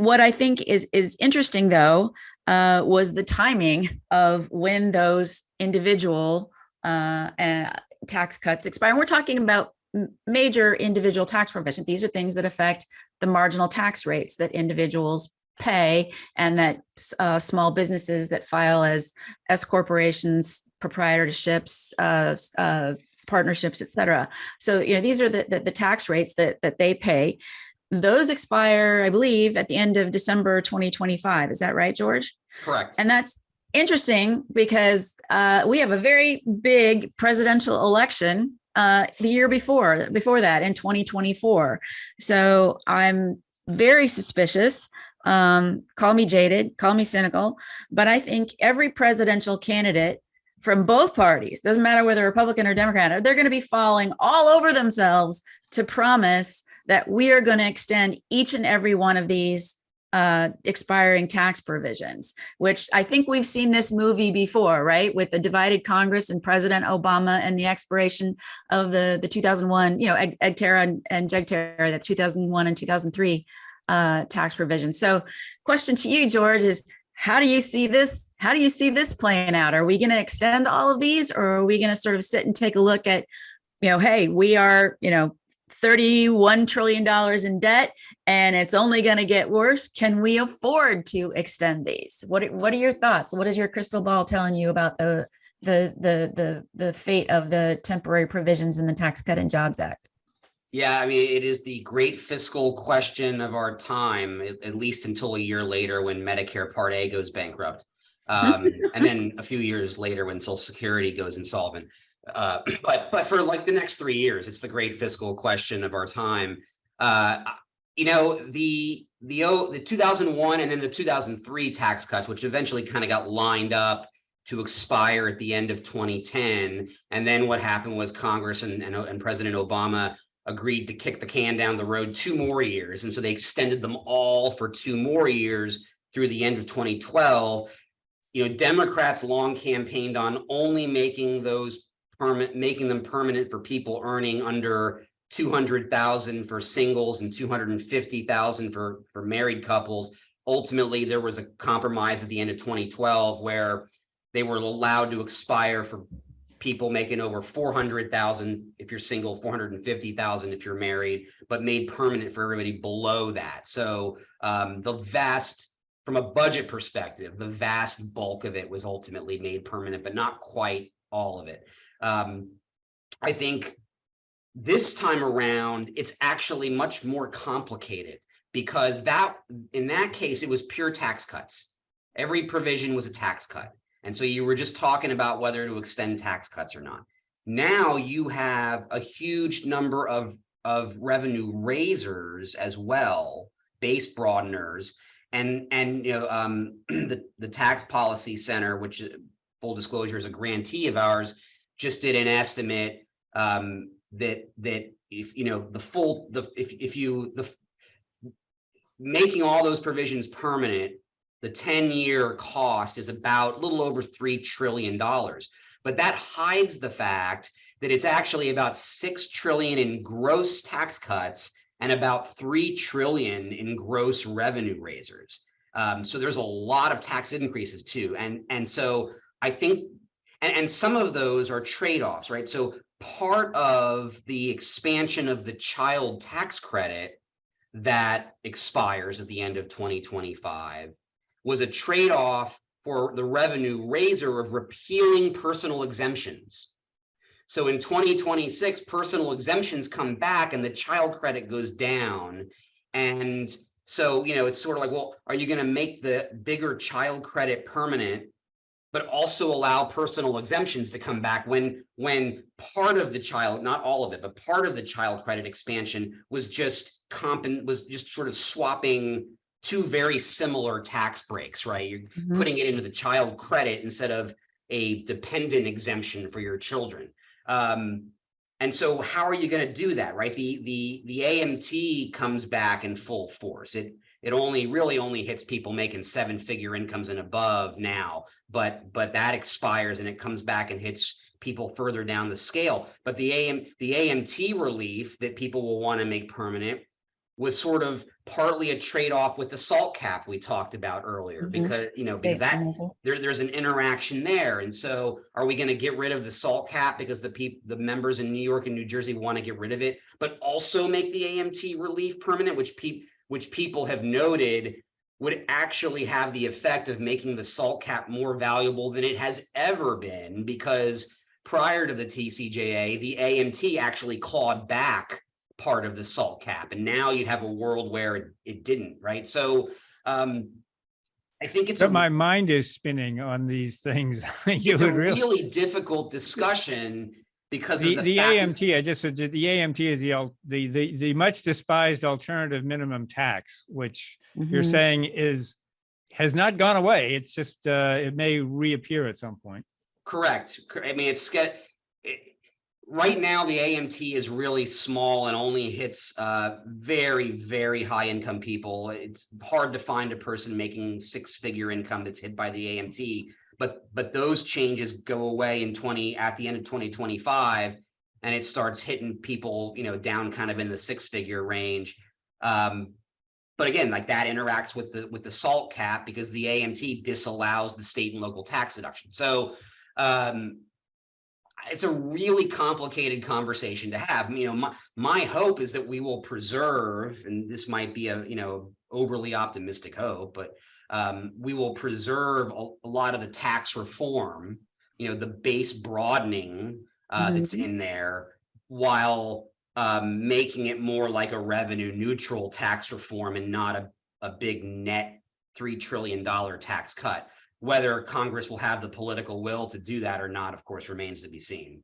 what I think is interesting, though, was the timing of when those individual tax cuts expire. And we're talking about major individual tax provisions. These are things that affect the marginal tax rates that individuals pay, and that small businesses that file as S corporations, proprietorships, partnerships, et cetera. So, these are the tax rates that they pay. Those expire, I believe, at the end of December 2025. Is that right, George? Correct. And that's interesting because we have a very big presidential election the year before that in 2024. So I'm very suspicious. Call me jaded, call me cynical, but I think every presidential candidate from both parties, doesn't matter whether Republican or Democrat, they're going to be falling all over themselves to promise that we are going to extend each and every one of these expiring tax provisions, which I think we've seen this movie before, right? With the divided Congress and President Obama and the expiration of the 2001, egg terror and jug terror, the 2001 and 2003 tax provisions. So question to you, George, is how do you see this? How do you see this playing out? Are we going to extend all of these, or are we going to sort of sit and take a look at, hey, we are, $31 trillion in debt, and it's only going to get worse. Can we afford to extend these? What are your thoughts? What is your crystal ball telling you about the fate of the temporary provisions in the Tax Cut and Jobs Act? Yeah, I mean, it is the great fiscal question of our time, at least until a year later when Medicare Part A goes bankrupt. And then a few years later when Social Security goes insolvent. But for like the next 3 years, it's the great fiscal question of our time. The 2001 and then the 2003 tax cuts, which eventually kind of got lined up to expire at the end of 2010. And then what happened was Congress and President Obama agreed to kick the can down the road 2 more years. And so they extended them all for 2 more years through the end of 2012. Democrats long campaigned on only making them permanent for people earning under 200,000 for singles and 250,000 for married couples. Ultimately, there was a compromise at the end of 2012 where they were allowed to expire for people making over 400,000 if you're single, 450,000 if you're married, but made permanent for everybody below that. So from a budget perspective, the vast bulk of it was ultimately made permanent, but not quite all of it. I think this time around, it's actually much more complicated because in that case, it was pure tax cuts. Every provision was a tax cut. And so you were just talking about whether to extend tax cuts or not. Now you have a huge number of revenue raisers as well, base broadeners, and the Tax Policy Center, which full disclosure is a grantee of ours, just did an estimate that if making all those provisions permanent, the 10-year cost is about a little over $3 trillion. But that hides the fact that it's actually about $6 trillion in gross tax cuts and about $3 trillion in gross revenue raisers. So there's a lot of tax increases too. And so I think, and some of those are trade-offs, right? So part of the expansion of the child tax credit that expires at the end of 2025 was a trade-off for the revenue raiser of repealing personal exemptions. So in 2026, personal exemptions come back and the child credit goes down. And so, it's sort of like, well, are you going to make the bigger child credit permanent, but also allow personal exemptions to come back when part of the child, not all of it, but part of the child credit expansion was just sort of swapping 2 very similar tax breaks, right? You're putting it into the child credit instead of a dependent exemption for your children. And so how are you going to do that, right? The AMT comes back in full force. It really only hits people making 7-figure incomes and above now, but that expires and it comes back and hits people further down the scale. But the AMT relief that people will want to make permanent was sort of partly a trade-off with the SALT cap we talked about earlier, because, because that there's an interaction there. And so are we going to get rid of the SALT cap because the members in New York and New Jersey want to get rid of it, but also make the AMT relief permanent, which people have noted would actually have the effect of making the SALT cap more valuable than it has ever been, because prior to the TCJA, the AMT actually clawed back part of the SALT cap, and now you'd have a world where it didn't, right? So I think it's my mind is spinning on these things. It's a really difficult discussion because the of the AMT. I just said the AMT is the much despised alternative minimum tax, which you're saying has not gone away. It's just it may reappear at some point. Correct. I mean, right now the AMT is really small and only hits very, very high income people. It's hard to find a person making six-figure income that's hit by the AMT, but those changes go away at the end of 2025, and it starts hitting people, down kind of in the six-figure range. But again, like that interacts with the SALT cap, because the AMT disallows the state and local tax deduction. So it's a really complicated conversation to have. My hope is that we will preserve, and this might be a overly optimistic hope, but we will preserve a lot of the tax reform, the base broadening that's in there, while making it more like a revenue neutral tax reform and not a big net $3 trillion tax cut. Whether Congress will have the political will to do that or not, of course, remains to be seen.